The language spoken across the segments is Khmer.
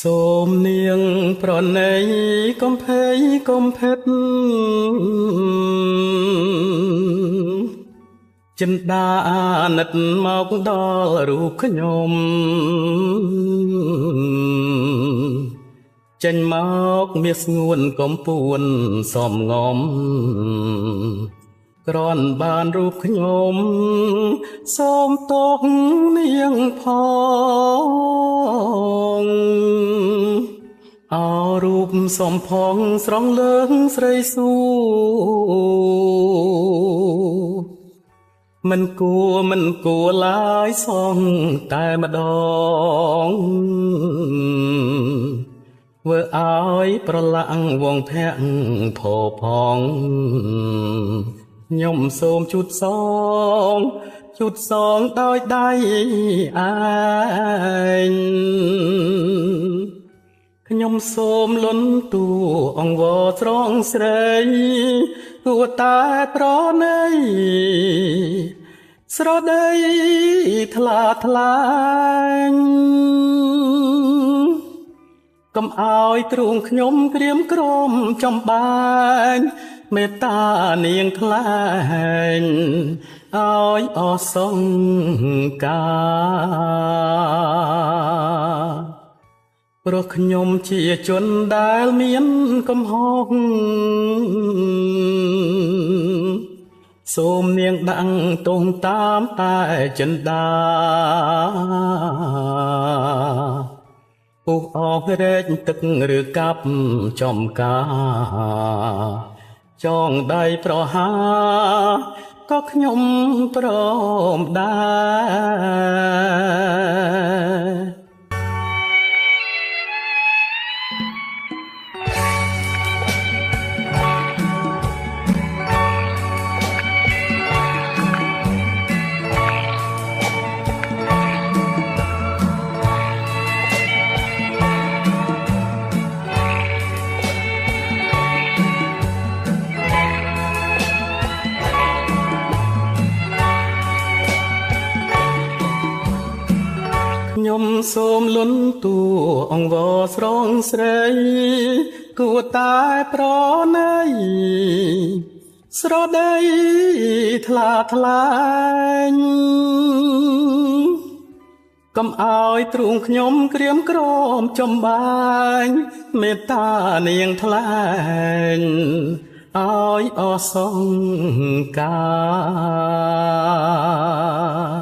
សូមនាងប្រណីកុំភ័យកុំភេទចិន្តាអាណិតមកដល់រូបខ្ញុំចេញមកមាសស្ងួនកុំពួនសំងំក្រនបានរូបខ្ញុំសូមទោសនាងផងអោរូបសំផងស្រងលើងស្រីសួរមិនគួរឡើយសងតែម្ដងធ្វើឲ្យប្រឡាក់វងភ័ក្រផោផងខ្ញុំសូមជូតសងដោយដៃឯងខ្ញុំសូមលន់តួអង្វរស្រងស្រីគួរតែប្រណីស្រដីថ្លាញកុំឲ្យទ្រូងខ្ញុំក្រៀមក្រំចំបាញ់មេត្តានាងខ្លែងឲ្យអសង្ការព្រោះខ្ញុំជាជនដែលមានកំហុសសូមនាងដាក់ទោសតាមតែចិន្តាពុះអស់រែកទឹកឬកាប់ចំការចងដៃប្រហាក៏ខ្ញុំព្រមដែរខ្ញុំសូមលន់តួអង្វរស្រងស្រីគួរតែប្រណីស្រដីថ្លាញកុំឲ្យទ្រូងខ្ញុំក្រៀមក្រំចំបាញ់មេត្តានាងថ្លែងឲ្យអសង្កា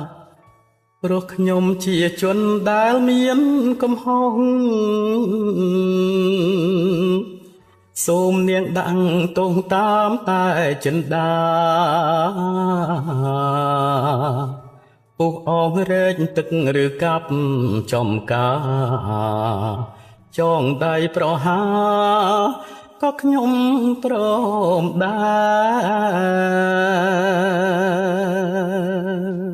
រព្រោះខ្ញុំជាជនដែលមានកំហុសសូមនាងដាក់ទោសតាមតែចិន្តាពុះអស់រែកទឹកឬកាប់ចំការចងដៃប្រហាក៏ខ្ញុំព្រមដែរ